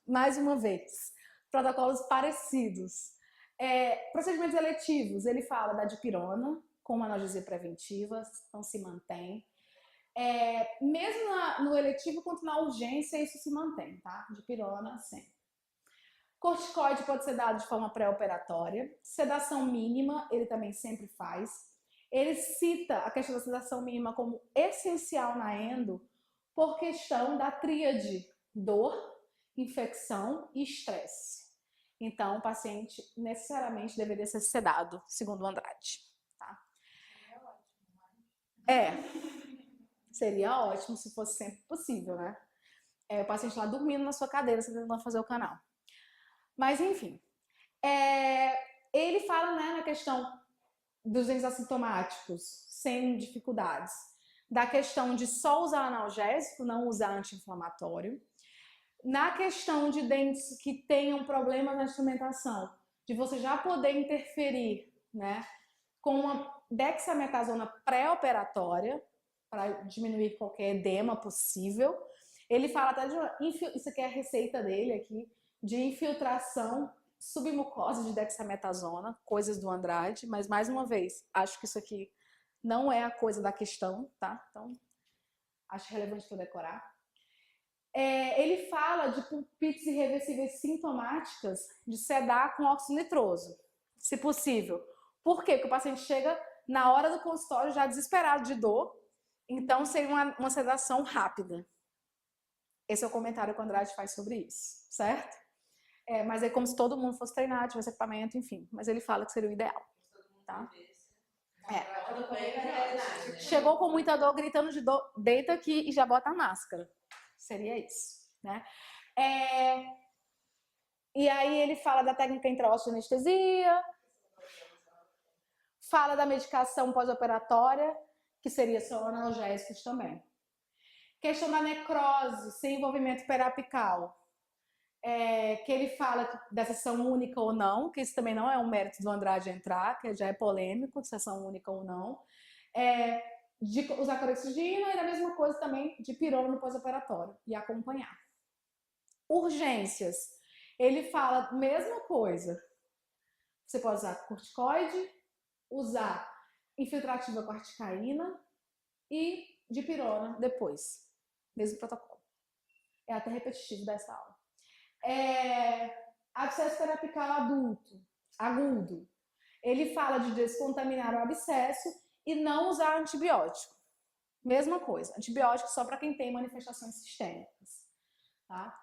Mais uma vez, protocolos parecidos. Procedimentos eletivos, ele fala da dipirona como analgesia preventiva, então se mantém. Mesmo no eletivo quanto na urgência, isso se mantém, tá? Dipirona sempre. Corticoide pode ser dado de forma pré-operatória. Sedação mínima, ele também sempre faz. Ele cita a questão da sedação mínima como essencial na endo por questão da tríade dor, infecção e estresse. Então, o paciente necessariamente deveria ser sedado, segundo o Andrade. Tá? Seria ótimo se fosse sempre possível, né? O paciente lá dormindo na sua cadeira, você tentando fazer o canal. Mas, enfim. Ele fala, né, na questão dos dentes assintomáticos, sem dificuldades, da questão de só usar analgésico, não usar anti-inflamatório. Na questão de dentes que tenham problemas na instrumentação, de você já poder interferir, né, com uma dexametasona pré-operatória, para diminuir qualquer edema possível. Ele fala até isso aqui é a receita dele aqui, de infiltração submucosa de dexametasona, coisas do Andrade, mas mais uma vez, acho que isso aqui não é a coisa da questão, tá? Então, acho relevante para decorar. Ele fala de pulpites irreversíveis sintomáticas de sedar com óxido nitroso, se possível. Por quê? Porque o paciente chega na hora do consultório já desesperado de dor, então seria uma sedação rápida. Esse é o comentário que o Andrade faz sobre isso, certo? Mas é como se todo mundo fosse treinar, tivesse equipamento, enfim. Mas ele fala que seria o ideal. Tá? Chegou com muita dor, gritando de dor, deita aqui e já bota a máscara. Seria isso, né? E aí ele fala da técnica intraóssea de anestesia, fala da medicação pós-operatória, que seria só analgésicos também. Questão da necrose sem envolvimento periapical. Que ele fala da sessão única ou não, que isso também não é um mérito do Andrade entrar, que já é polêmico, de sessão única ou não. De usar cloroxidina e a mesma coisa também de pirona no pós-operatório e acompanhar. Urgências. Ele fala a mesma coisa. Você pode usar corticoide, usar infiltrativa corticaína e dipirona depois. Mesmo protocolo. É até repetitivo dessa aula. Abscesso periapical agudo. Ele fala de descontaminar o abscesso e não usar antibiótico. Mesma coisa, antibiótico só para quem tem manifestações sistêmicas. Tá?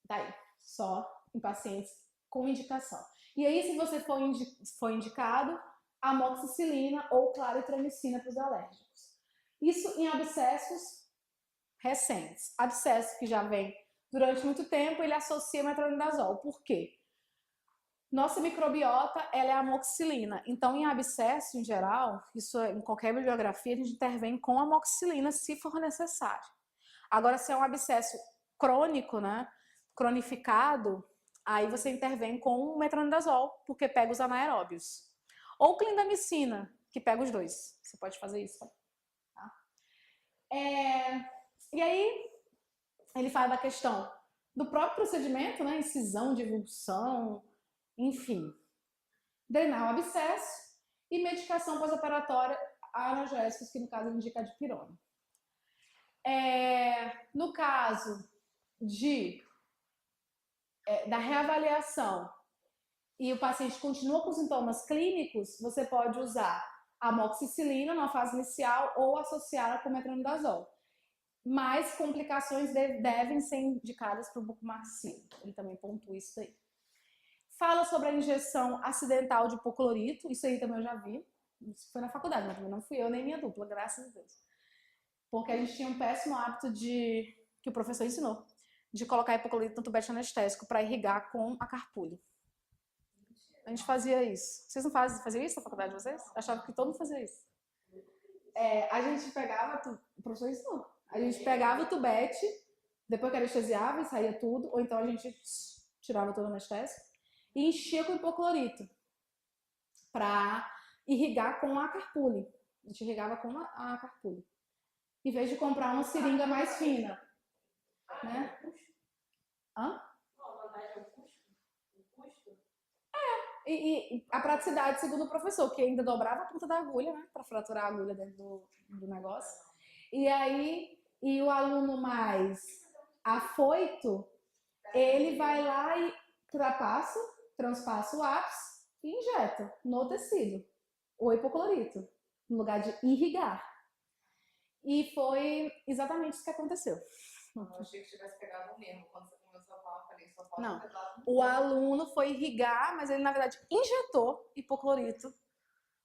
Daí, só em pacientes com indicação. E aí, se você for indicado, amoxicilina ou claritramicina para os alérgicos. Isso em abscessos recentes. Abscesso que já vem durante muito tempo, ele associa metronidazol. Por quê? Nossa microbiota, ela é amoxicilina. Então, em abscesso, em geral, isso em qualquer bibliografia, a gente intervém com amoxicilina se for necessário. Agora, se é um abscesso crônico, né, cronificado, aí você intervém com metronidazol, porque pega os anaeróbios. Ou clindamicina, que pega os dois. Você pode fazer isso. Tá? E aí, ele fala da questão do próprio procedimento, né, incisão, divulgação, enfim. Drenar o abscesso e medicação pós-operatória analgésicos, que no caso indica a dipirona. No caso da reavaliação e o paciente continua com sintomas clínicos, você pode usar amoxicilina na fase inicial ou associá-la com metronidazol. Mas complicações devem ser indicadas para o bucomaxilo. Ele também pontua isso aí. Fala sobre a injeção acidental de hipoclorito, isso aí também eu já vi. Isso foi na faculdade, mas também não fui eu nem minha dupla, graças a Deus. Porque a gente tinha um péssimo hábito que o professor ensinou, de colocar hipoclorito no tubete anestésico para irrigar com a carpulho. A gente fazia isso. Vocês não faziam isso na faculdade de vocês? Achava que todo mundo fazia isso. A gente pegava, o professor ensinou, a gente pegava o tubete, depois que anestesiava e saía tudo, ou então a gente tirava todo o anestésico e enchia com hipoclorito para irrigar com a carpule. A gente irrigava com a carpule. em vez de comprar uma seringa mais fina, né? Hã? E a praticidade, segundo o professor, que ainda dobrava a ponta da agulha, né? Para fraturar a agulha dentro do negócio. E aí, e o aluno mais afoito, ele vai lá e transpassa o ápice e injeta no tecido o hipoclorito, no lugar de irrigar. E foi exatamente isso que aconteceu. Eu achei que tivesse pegado o mesmo. Quando você começou a falar, eu falei, só falta Não, o aluno foi irrigar, mas ele, na verdade, injetou hipoclorito.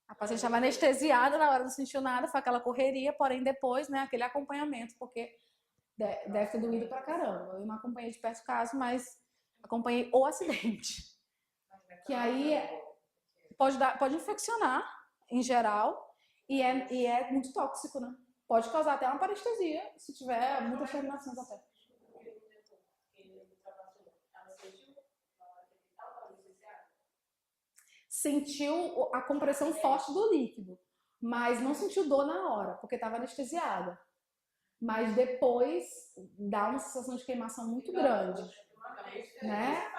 A paciente estava anestesiada, na hora não sentiu nada, foi aquela correria, porém depois, né, aquele acompanhamento, porque deve ter doído pra caramba. Eu não acompanhei de perto o caso, mas acompanhei o acidente. Que aí pode infeccionar, em geral, e é muito tóxico, né? Pode causar até uma parestesia, se tiver muitas terminações até. Sentiu a compressão forte do líquido, mas não sentiu dor na hora, porque estava anestesiada. Mas depois dá uma sensação de queimação muito grande, né?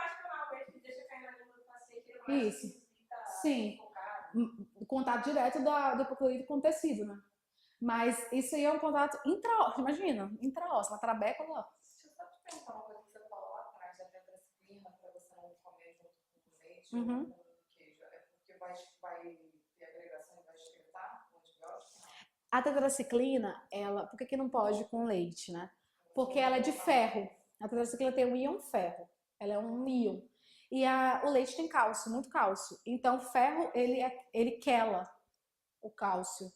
Isso. Sim. O contato direto do hipoclorito com o tecido, né? Mas isso aí é um contato intraósseo, imagina, intraósseo, uma trabécula. Deixa eu só te perguntar uma coisa que você falou lá atrás, da tetracyclina, para você não comer junto com o leite ou com o queijo. É porque vai ter agregação e vai excretar o antibiótico? A tetraciclina, por que não pode com leite, né? Porque ela é de ferro. A tetraciclina tem um íon ferro. Ela é um íon. E o leite tem cálcio, muito cálcio. Então, o ferro, ele quela o cálcio.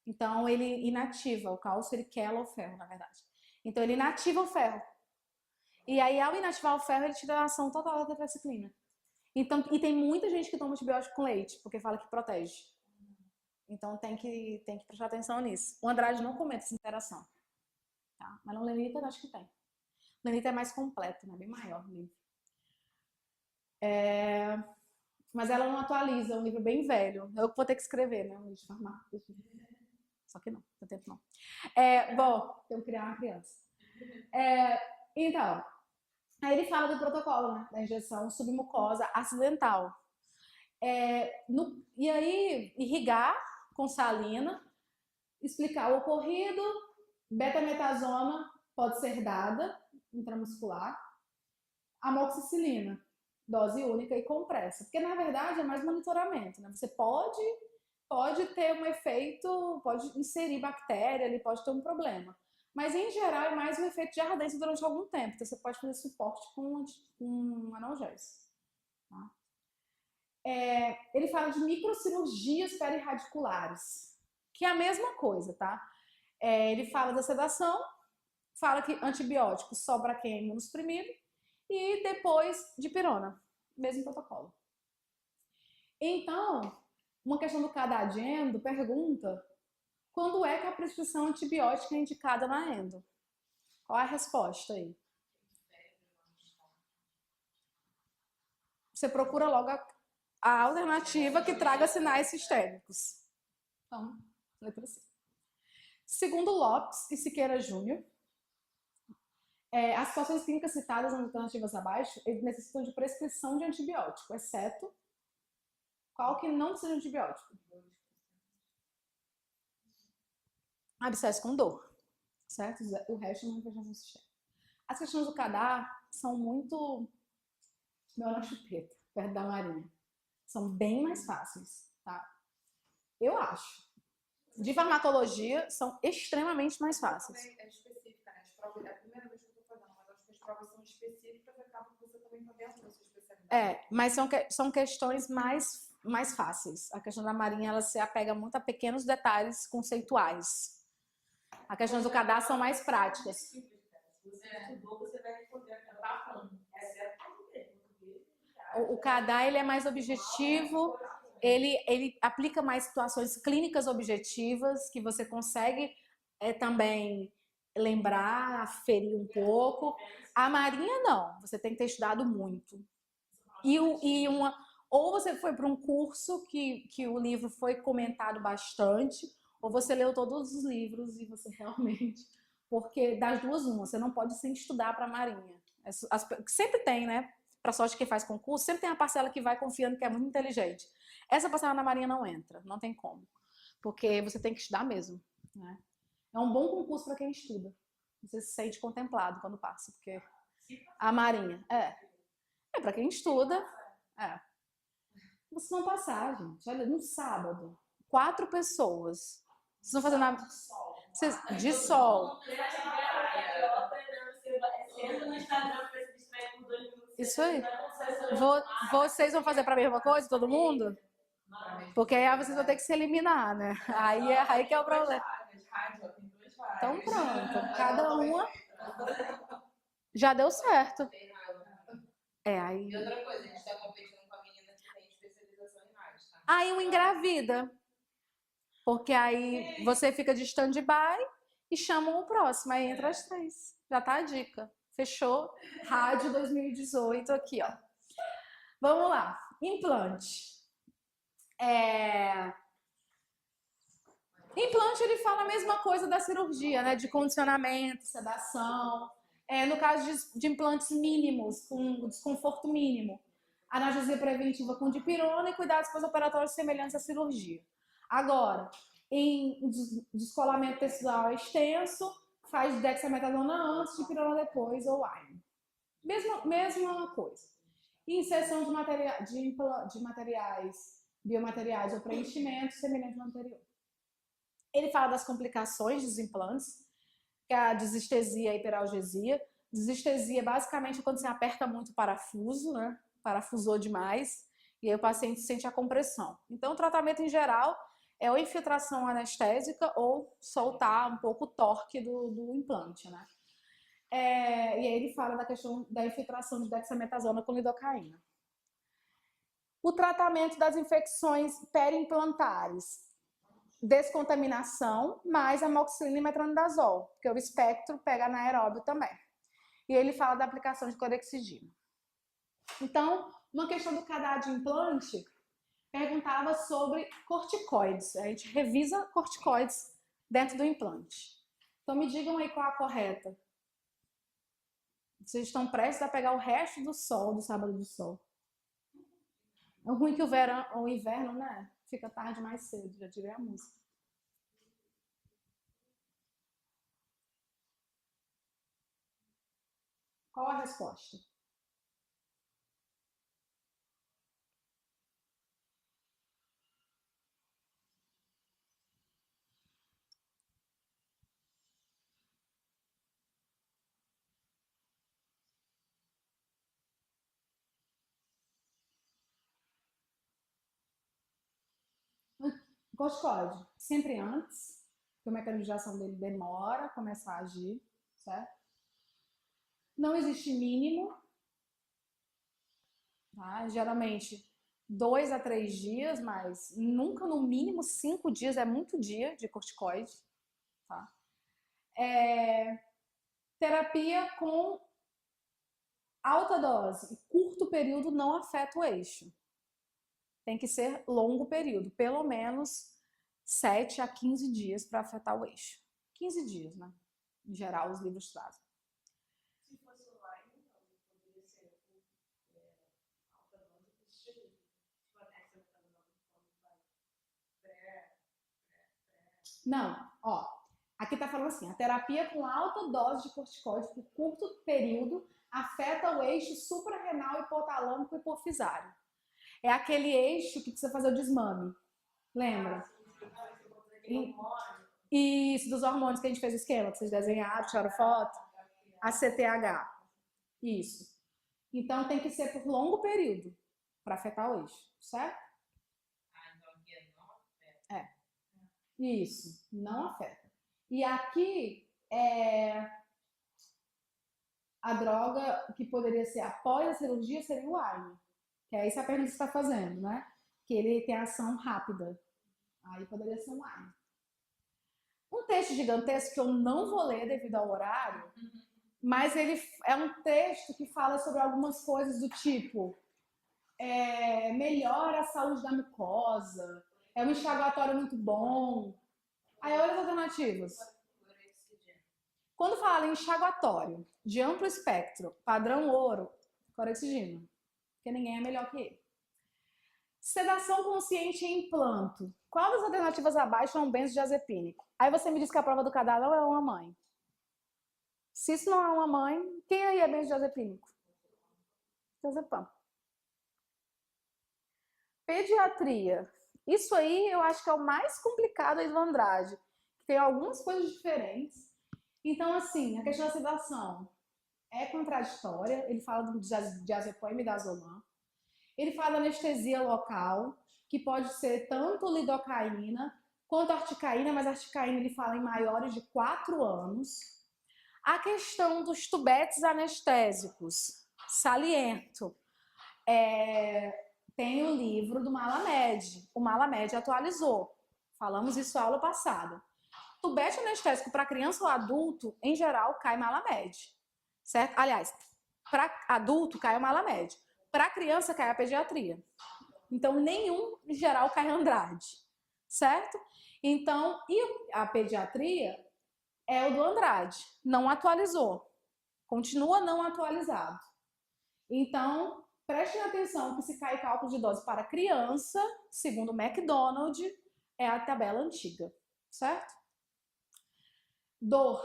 Então, ele inativa o cálcio, ele quela o ferro, na verdade. Então, ele inativa o ferro. E aí, ao inativar o ferro, ele tira a ação total da tetraciclina. Então, e tem muita gente que toma antibiótico com leite, porque fala que protege. Então, tem que prestar atenção nisso. O Andrade não comenta essa interação. Tá? Mas no Lenita, eu acho que tem. O Lenita é mais completo, né? Bem maior o livro. Mas ela não atualiza, é um livro bem velho. Eu vou ter que escrever, né? Um livro de farmácia. Só que não tem tempo não. Bom, tenho que criar uma criança. Então, aí ele fala do protocolo, né? Da injeção submucosa acidental. E aí, irrigar com salina, explicar o ocorrido, betametasona pode ser dada intramuscular, amoxicilina, dose única e compressa, porque na verdade é mais monitoramento, né? Você pode ter um efeito, pode inserir bactéria, ele pode ter um problema. Mas em geral é mais um efeito de ardência durante algum tempo, então você pode fazer suporte com analgésico. Tá? Ele fala de microcirurgias perirradiculares, que é a mesma coisa, tá? Ele fala da sedação, fala que antibiótico só para quem é imunossuprimido e depois de pirona, mesmo protocolo. Então, uma questão do CADAD endo pergunta quando é que a prescrição antibiótica é indicada na endo? Qual é a resposta aí? Você procura logo a alternativa que traga sinais sistêmicos. Então, letra C. Segundo Lopes e Siqueira Júnior, as situações clínicas citadas nas alternativas abaixo necessitam de prescrição de antibiótico, exceto qual que não precisa de antibiótico? Abscesso com dor, certo? O resto não vai no sistema. As questões do CADA são muito mel na chupeta, perto da Marinha. São bem mais fáceis, tá? Eu acho. De farmacologia, são extremamente mais fáceis. É específica, né? As provas, é a primeira vez que eu tô fazendo, mas acho que as provas são específicas, acaba que você também tá dentro da sua especialidade. Mas são questões mais fáceis. A questão da Marinha, ela se apega muito a pequenos detalhes conceituais. As questões do cadastro são mais práticas. Se você estudou, você vai poder acabar falando. O CADA, ele é mais objetivo, ele aplica mais situações clínicas objetivas, que você consegue também lembrar, aferir um pouco. A Marinha, não. Você tem que ter estudado muito. Ou você foi para um curso que o livro foi comentado bastante, ou você leu todos os livros e você realmente... Porque das duas, uma, você não pode sem estudar para a Marinha. Sempre tem, né? Para sorte de quem faz concurso, sempre tem a parcela que vai confiando que é muito inteligente. Essa parcela na Marinha não entra, não tem como. Porque você tem que estudar mesmo, né? É um bom concurso para quem estuda. Você se sente contemplado quando passa, porque a Marinha é para quem estuda. É. Vocês vão passar, gente. Olha, no sábado, 4 pessoas. Vocês vão fazer nada de sol. Isso aí. Vocês vão fazer para a mesma coisa, todo mundo? Porque aí vocês vão ter que se eliminar, né? Aí que é o problema. Então pronto, cada uma já deu certo. Aí. E outra coisa, a gente está competindo com a menina que tem especialização em rádio, tá? Aí um engravida. Porque aí você fica de stand-by e chamam o próximo. Aí entra as 3. Já tá a dica. Fechou? Rádio 2018 aqui, ó. Vamos lá. Implante. Implante, ele fala a mesma coisa da cirurgia, né? De condicionamento, sedação. No caso de implantes mínimos, com desconforto mínimo. Analgesia preventiva com dipirona e cuidados pós-operatórios semelhantes à cirurgia. Agora, em descolamento tecidual extenso, faz dexametasona antes, dipirona depois ou AINE. Mesma coisa. Inserção de materiais, biomateriais ou preenchimento semelhante ao anterior. Ele fala das complicações dos implantes, que é a desestesia e a hiperalgesia. Desestesia, basicamente, é quando você aperta muito o parafuso, né? Parafusou demais, e aí o paciente sente a compressão. Então, o tratamento em geral é ou infiltração anestésica ou soltar um pouco o torque do implante, né? E aí ele fala da questão da infiltração de dexametasona com lidocaína. O tratamento das infecções periimplantares. Descontaminação, mais amoxicilina e metronidazol, porque o espectro pega anaeróbio também. E ele fala da aplicação de clorexidina. Então, uma questão do cadastro de implante perguntava sobre corticoides. A gente revisa corticoides dentro do implante. Então, me digam aí qual a correta. Vocês estão prestes a pegar o resto do sol, do sábado de sol. É ruim que o inverno, né? Fica tarde mais cedo, já tirei a música. Qual a resposta? Corticoide, sempre antes, porque o mecanismo de ação dele demora a começar a agir, certo? Não existe mínimo, tá? Geralmente 2 a 3 dias, mas nunca no mínimo 5 dias, é muito dia de corticoide, tá? Terapia com alta dose e curto período não afeta o eixo. Tem que ser longo período, pelo menos 7 a 15 dias para afetar o eixo. 15 dias, né? Em geral, os livros trazem. Se fosse online, então, poderia ser alta dose de estilo. Tipo, a Não, ó. Aqui tá falando assim, a terapia com alta dose de corticoide por curto período afeta o eixo suprarrenal, hipotalâmico e hipofisário. É aquele eixo que precisa fazer o desmame. Lembra? Isso, dos hormônios que a gente fez o esquema, que vocês desenharam, tiraram foto. A CTH. Isso. Então tem que ser por longo período para afetar o eixo, certo? então aqui não afeta. Isso, não afeta. E aqui a droga que poderia ser após a cirurgia seria o AINE. Que é isso a pergunta que você está fazendo, né? Que ele tem ação rápida. Aí poderia ser um AINE. Um texto gigantesco que eu não vou ler devido ao horário, mas ele é um texto que fala sobre algumas coisas do tipo melhora a saúde da mucosa, é um enxaguatório muito bom, Aí olha as alternativas. Quando fala em enxaguatório de amplo espectro, padrão ouro, clorexidina, porque ninguém é melhor que ele. Sedação consciente em implanto. Qual das alternativas abaixo é um benzodiazepínico? Aí você me diz que a prova do cadáver não é uma mãe. Se isso não é uma mãe, quem aí é benzodiazepínico? Diazepam. Pediatria. Isso aí eu acho que é o mais complicado aí do Andrade. Tem algumas coisas diferentes. Então, assim, a questão da sedação é contraditória. Ele fala do diazepam e midazolam. Ele fala da anestesia local, que pode ser tanto lidocaína quanto articaína, mas a articaína ele fala em maiores de 4 anos. A questão dos tubetes anestésicos, saliento. Tem o livro do Malamed. O Malamed atualizou. Falamos isso na aula passada. Tubete anestésico para criança ou adulto, em geral, cai Malamed. Certo? Aliás, para adulto cai o Malamed. Para criança cai a pediatria. Então, nenhum, em geral, cai Andrade. Certo? Então, e a pediatria é o do Andrade. Não atualizou. Continua não atualizado. Então, prestem atenção que se cai cálculo de dose para criança, segundo o McDonald, é a tabela antiga. Certo? Dor.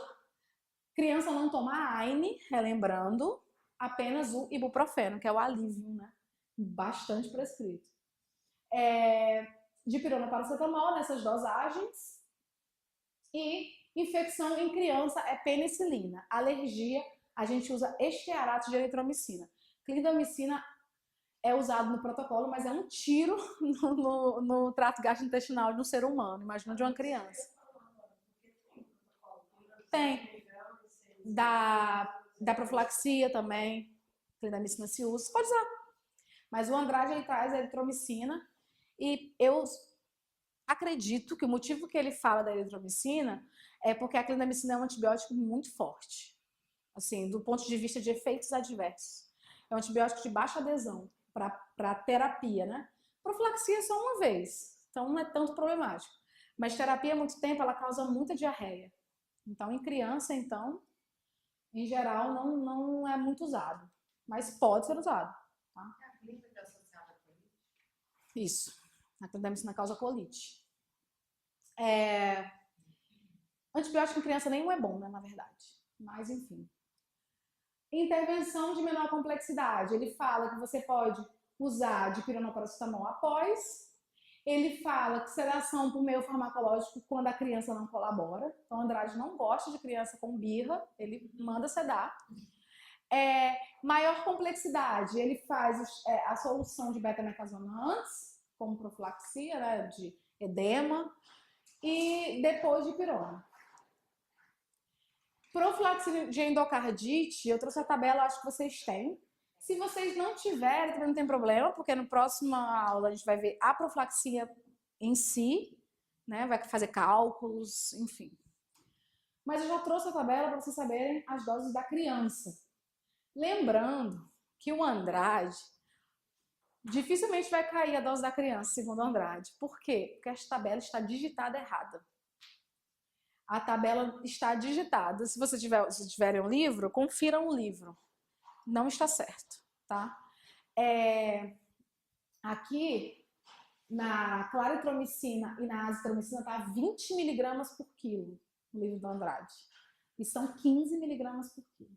Criança não toma AINE, relembrando, apenas o ibuprofeno, que é o alívio, né? Bastante prescrito. Dipirona, paracetamol nessas dosagens. E infecção em criança é penicilina. Alergia, a gente usa estearato de eritromicina. Clindamicina é usado no protocolo, mas é um tiro no trato gastrointestinal de um ser humano. Imagina de uma criança. Tem. Da profilaxia também. Clindamicina se usa. Você pode usar. Mas o Andrade ele traz a eritromicina. E eu acredito que o motivo que ele fala da eritromicina é porque a clindamicina é um antibiótico muito forte. Assim, do ponto de vista de efeitos adversos. É um antibiótico de baixa adesão para terapia, né? Profilaxia é só uma vez, então não é tanto problemático. Mas terapia há muito tempo, ela causa muita diarreia. Então, em criança, então, em geral, não é muito usado. Mas pode ser usado. Tá? A clínica associada com isso? Isso. A clindamicina causa colite. Antibiótico em criança nenhum é bom, né, na verdade. Mas, enfim. Intervenção de menor complexidade. Ele fala que você pode usar dipirona paracetamol após. Ele fala que sedação por meio farmacológico quando a criança não colabora. Então, Andrade não gosta de criança com birra, ele manda sedar. Maior complexidade, ele faz a solução de beta-mecazona antes, como profilaxia, né, de edema, e depois dipirona. Profilaxia de endocardite, eu trouxe a tabela, acho que vocês têm. Se vocês não tiverem, também não tem problema, porque no próximo aula a gente vai ver a profilaxia em si, né? Vai fazer cálculos, enfim. Mas eu já trouxe a tabela para vocês saberem as doses da criança. Lembrando que o Andrade dificilmente vai cair a dose da criança, segundo o Andrade. Por quê? Porque esta tabela está digitada errada. A tabela está digitada. Se vocês tiverem um livro, confiram o livro. Não está certo, tá? Aqui, na claritromicina e na azitromicina, tá 20 miligramas por quilo, no livro do Andrade. E são 15 miligramas por quilo.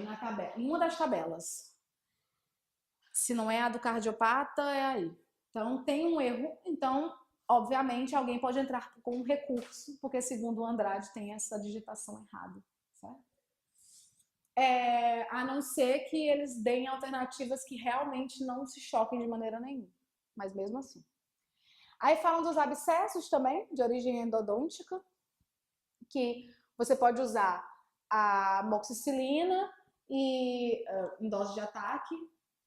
Na tabela, em uma das tabelas. Se não é a do cardiopata, é aí. Então, tem um erro. Então, obviamente, alguém pode entrar com um recurso, porque segundo o Andrade tem essa digitação errada, certo? A não ser que eles deem alternativas que realmente não se choquem de maneira nenhuma, mas mesmo assim. Aí falam dos abscessos também, de origem endodôntica, que você pode usar a amoxicilina e, em dose de ataque,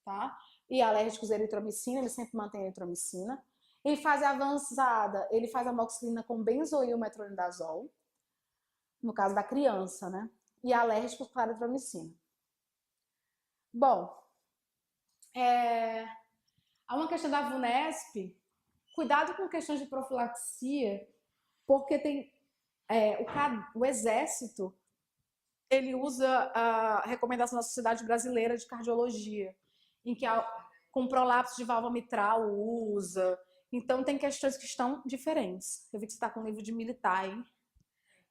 tá? E alérgicos à eritromicina, ele sempre mantém a eritromicina. Em fase avançada, ele faz a amoxicilina com benzoil metronidazol, no caso da criança, né? E alérgicos para a eritromicina. Bom, há uma questão da VUNESP cuidado com questões de profilaxia, porque tem o exército, ele usa a recomendação da Sociedade Brasileira de Cardiologia, em que com prolapso de válvula mitral usa. Então, tem questões que estão diferentes. Eu vi que você está com um livro de militar, hein?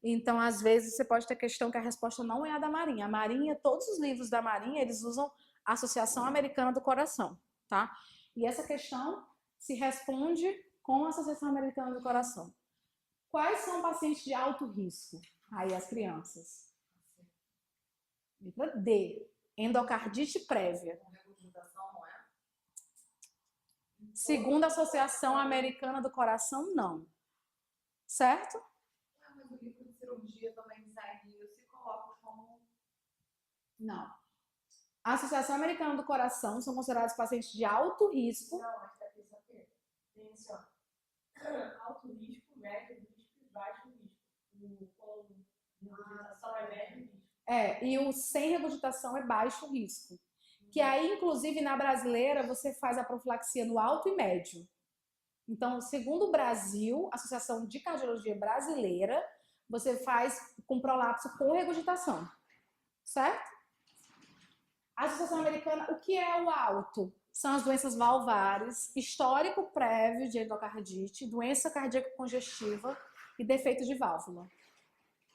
Então, às vezes, você pode ter questão que a resposta não é a da Marinha. A Marinha, todos os livros da Marinha, eles usam a Associação Americana do Coração, tá? E essa questão se responde com a Associação Americana do Coração. Quais são pacientes de alto risco? Aí, as crianças. Letra D. Endocardite prévia. Segundo a Associação Americana do Coração, não. Certo? Mas o livro de cirurgia também segue isso e coloca como... Não. A Associação Americana do Coração são considerados pacientes de alto risco. Não, mas tá aqui, sabe? Tem assim, ó. Alto risco, médio risco e baixo risco. Com regurgitação é médio risco. E o sem regurgitação é baixo risco. Que aí, inclusive, na brasileira, você faz a profilaxia no alto e médio. Então, segundo o Brasil, a Associação de Cardiologia Brasileira, você faz com prolapso com regurgitação. Certo? A Associação Americana, o que é o alto? São as doenças valvares, histórico prévio de endocardite, doença cardíaca congestiva e defeito de válvula.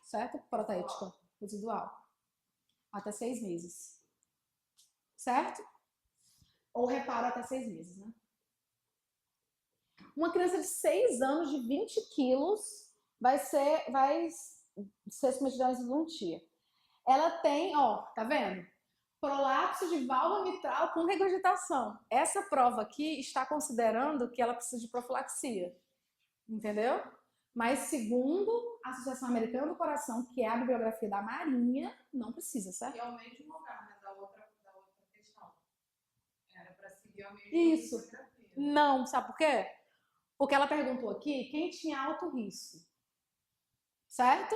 Certo? Protética residual. Até 6 meses. Certo? Ou reparo até 6 meses, né? Uma criança de 6 anos, de 20 quilos, vai ser submetida a isodontia. Ela tem, ó, tá vendo? Prolapso de válvula mitral com regurgitação. Essa prova aqui está considerando que ela precisa de profilaxia. Entendeu? Mas segundo a Associação Americana do Coração, que é a bibliografia da Marinha, não precisa, certo? E é o mesmo lugar, né, da outra questão. Era para seguir a mesma Isso. bibliografia. Não, sabe por quê? Porque ela perguntou aqui quem tinha alto risco. Certo?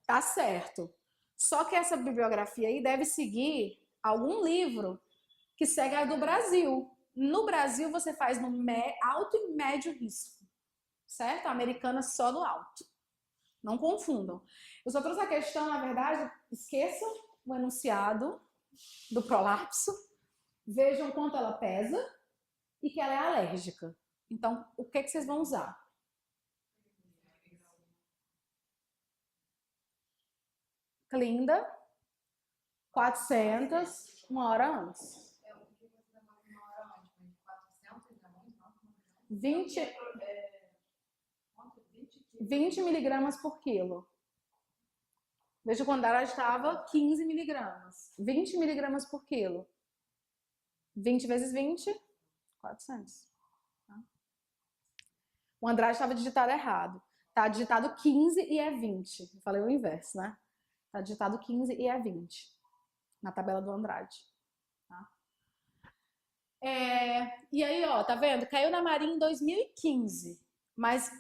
Tá certo. Só que essa bibliografia aí deve seguir algum livro que segue a do Brasil. No Brasil, você faz no alto e médio risco. Certo? A americana só no alto. Não confundam. Eu só trouxe a questão, na verdade, esqueçam o enunciado do prolapso, vejam quanto ela pesa e que ela é alérgica. Então, o que vocês vão usar? Clinda, 400, 1 hora antes. É, o que você demora 1 hora antes? Mas 400 já não? 20 miligramas por quilo. Veja quando ela estava 15 miligramas. 20 miligramas por quilo. 20 vezes 20, 400. Tá? O Andrade estava digitado errado. Tá digitado 15 e é 20. Eu falei o inverso, né? Tá digitado 15 e é 20. Na tabela do Andrade. Tá? E aí, ó, tá vendo? Caiu na Marinha em 2015. Mas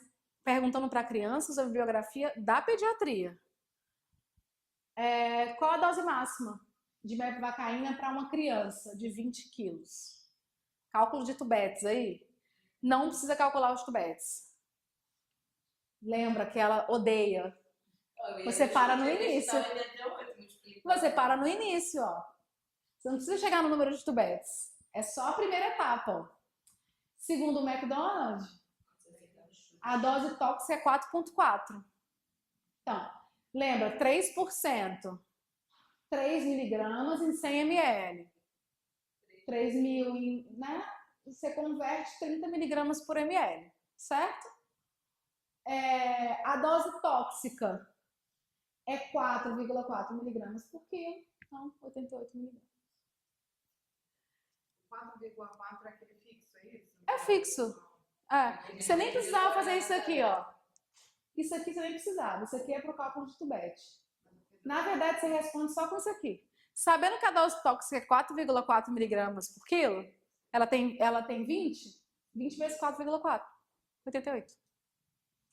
perguntando para crianças a bibliografia da pediatria. Qual a dose máxima de mepivacaína para uma criança de 20 quilos? Cálculo de tubetes aí. Não precisa calcular os tubetes. Lembra que ela odeia. Você para no início. Você para no início, ó. Você não precisa chegar no número de tubetes. É só a primeira etapa, ó. Segundo o McDonald's, a dose tóxica é 4,4. Então, lembra, 3%. 3 miligramas em 100 ml. 3 mil, né? Você converte 30 miligramas por ml, certo? A dose tóxica é 4,4 miligramas por quilo, então 88 miligramas. 4,4 é aquele fixo, é isso? É fixo. Você nem precisava fazer isso aqui, ó. Isso aqui você nem precisava. Isso aqui é pro cálculo de tubete. Na verdade, você responde só com isso aqui. Sabendo que a dose tóxica é 4,4 miligramas por quilo, ela tem 20? 20 vezes 4,4. 88.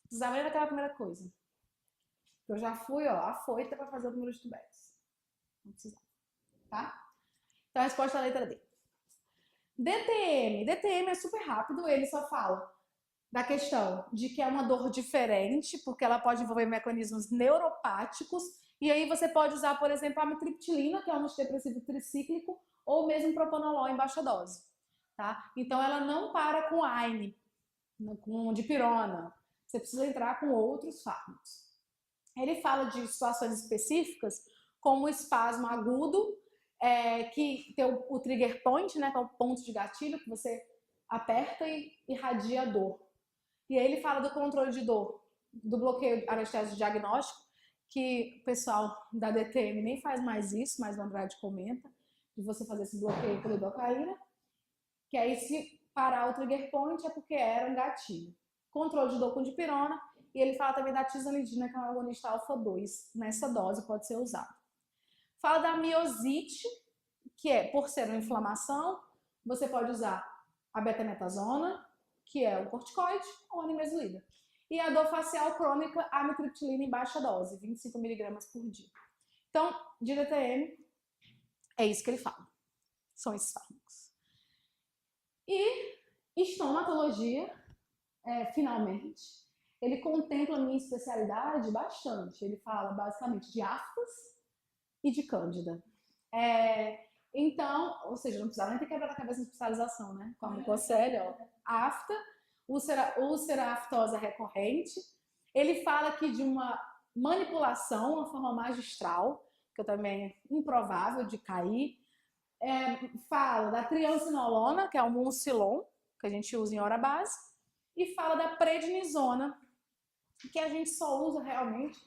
Precisava nem daquela primeira coisa. Eu já fui, ó, afoita para fazer o número de tubetes. Não precisava. Tá? Então, a resposta é a letra D. DTM. DTM é super rápido, ele só fala da questão de que é uma dor diferente, porque ela pode envolver mecanismos neuropáticos, e aí você pode usar, por exemplo, a amitriptilina, que é um antidepressivo tricíclico, ou mesmo propanolol em baixa dose, tá? Então ela não para com AINE, com dipirona, você precisa entrar com outros fármacos. Ele fala de situações específicas, como o espasmo agudo, que tem o trigger point, né, que é o ponto de gatilho, que você aperta e irradia a dor. E aí ele fala do controle de dor, do bloqueio anestésico diagnóstico, que o pessoal da DTM nem faz mais isso, mas o Andrade comenta, de você fazer esse bloqueio pela lidocaína, que aí se parar o trigger point é porque era um gatilho. Controle de dor com dipirona, e ele fala também da tizanidina, que é um agonista alfa-2, nessa dose pode ser usado. Fala da miosite, que é, por ser uma inflamação, você pode usar a betametasona, que é o corticoide, ou a nimesulida. E a dor facial crônica, a amitriptilina em baixa dose, 25 mg por dia. Então, de DTM, é isso que ele fala. São esses fármacos. E estomatologia, finalmente, ele contempla a minha especialidade bastante. Ele fala basicamente de aftas e de cândida. Então, ou seja, não precisava nem ter quebrado a cabeça de especialização, né? Com a mucosélia, ó. Afta, úlcera aftosa recorrente. Ele fala aqui de uma manipulação, uma forma magistral, que eu também é improvável de cair. Fala da triancinolona, que é o Mucilon, que a gente usa em hora base, e fala da prednisona, que a gente só usa realmente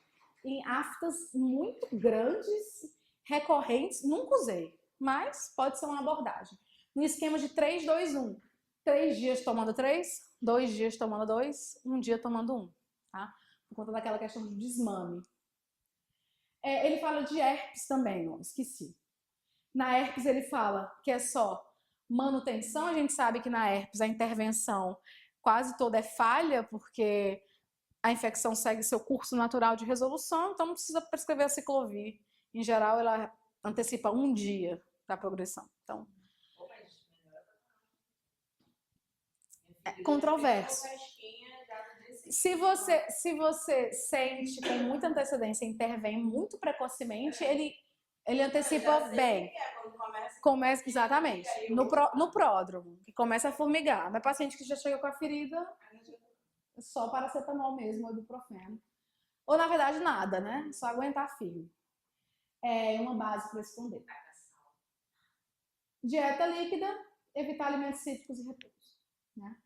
em aftas muito grandes, recorrentes. Nunca usei, mas pode ser uma abordagem. No esquema de 3, 2, 1. 3 dias tomando 3, 2 dias tomando 2, 1 dia tomando 1, tá? Por conta daquela questão do desmame. Ele fala de herpes também, ó, esqueci. Na herpes ele fala que é só manutenção. A gente sabe que na herpes a intervenção quase toda é falha, porque a infecção segue seu curso natural de resolução, então não precisa prescrever a ciclovir. Em geral, ela antecipa 1 dia da progressão. Então, é controverso. Se você sente com muita antecedência e intervém muito precocemente, ele antecipa bem. Começa exatamente no pródromo, que começa a formigar. Mas paciente que já chega com a ferida, só paracetamol mesmo, ou ibuprofeno. Ou na verdade nada, né? Só aguentar firme. É uma base para esconder. Dieta líquida, evitar alimentos cítricos e repouso, né?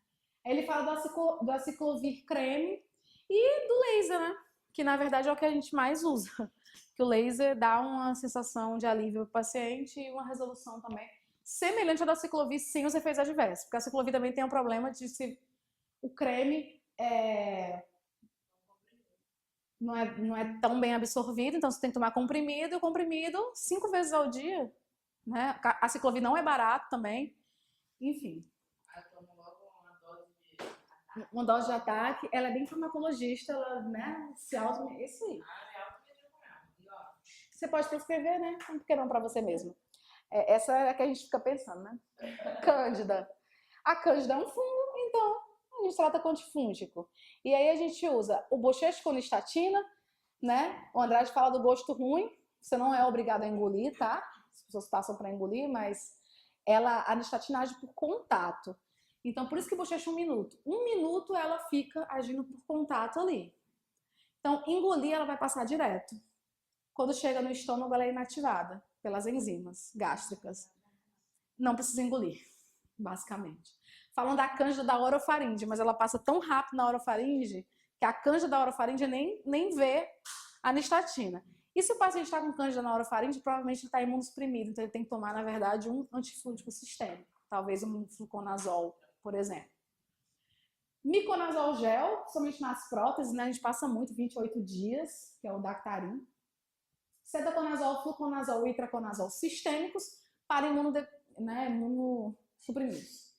Ele fala do aciclovir creme e do laser, né? Que na verdade é o que a gente mais usa. Que o laser dá uma sensação de alívio para o paciente e uma resolução também semelhante ao da aciclovir sem os efeitos adversos. Porque a aciclovir também tem um problema de se o creme não é tão bem absorvido, então você tem que tomar comprimido, e o comprimido 5 vezes ao dia, né? A ciclovir não é barato também, enfim. Uma dose de ataque, ela é bem farmacologista, ela, né, se auto... Isso aí. Você pode prescrever, né? Por que não para você mesmo? Essa é a que a gente fica pensando, né? Cândida. A cândida é um fungo, então a gente trata com antifúngico. E aí a gente usa o bochecho com listatina, né? O Andrade fala do gosto ruim, você não é obrigado a engolir, tá? As pessoas passam para engolir, mas a listatina age por contato. Então, por isso que bochecha 1 minuto. 1 minuto ela fica agindo por contato ali. Então, engolir ela vai passar direto. Quando chega no estômago, ela é inativada pelas enzimas gástricas. Não precisa engolir, basicamente. Falam da cândida da orofaringe, mas ela passa tão rápido na orofaringe que a cândida da orofaringe nem vê a nistatina. E se o paciente está com cândida na orofaringe, provavelmente ele está imunossuprimido, então ele tem que tomar, na verdade, um antifúngico sistêmico, talvez um fluconazol, por exemplo. Miconazol gel, somente nas próteses, né? A gente passa muito, 28 dias, que é o Dactarin. Cetoconazol, fluconazol e itraconazol sistêmicos para imunossuprimidos.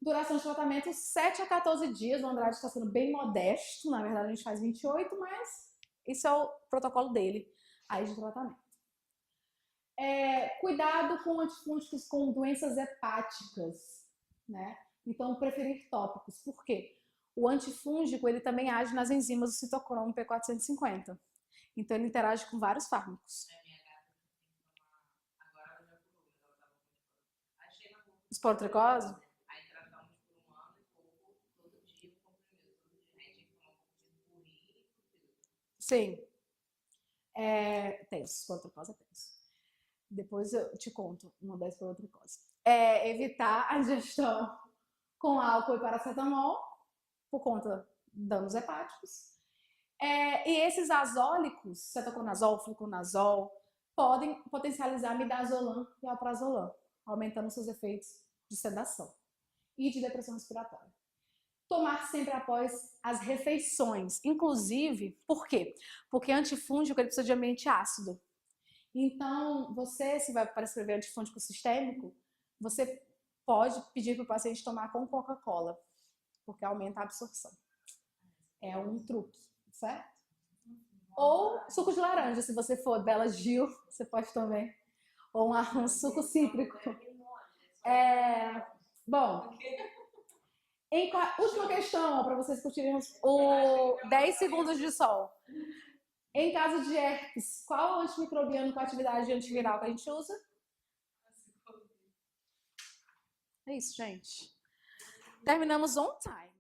Duração de tratamento 7 a 14 dias. O Andrade está sendo bem modesto, na verdade a gente faz 28, mas isso é o protocolo dele aí de tratamento. Cuidado com antifúngicos com doenças hepáticas, né? Então, preferir tópicos. Por quê? o antifúngico, ele também age nas enzimas do citocromo P450. Então, ele interage com vários fármacos. Esporotricose? Aí tratamos por 1 ano e pouco, todo dia, com comprimido, todo dia. Aí tinha que tomar um pouquinho de purinho e tudo. Sim. Tenso, esporotricose é tenso. Depois eu te conto uma da esporotricose. Evitar a ingestão com álcool e paracetamol, por conta de danos hepáticos. E esses azólicos, cetoconazol, fluconazol, podem potencializar midazolam e alprazolam, aumentando seus efeitos de sedação e de depressão respiratória. Tomar sempre após as refeições, inclusive, por quê? Porque antifúngico ele precisa de ambiente ácido. Então, se vai prescrever antifúngico sistêmico, você pode pedir para o paciente tomar com Coca-Cola, porque aumenta a absorção. É um truque, certo? Ou suco de laranja, se você for Bela Gil, você pode também. Ou um suco cítrico. Bom, última questão, para vocês curtirem o 10 segundos de sol. Em caso de herpes, qual o antimicrobiano com atividade antiviral que a gente usa? É isso, gente. Terminamos on time.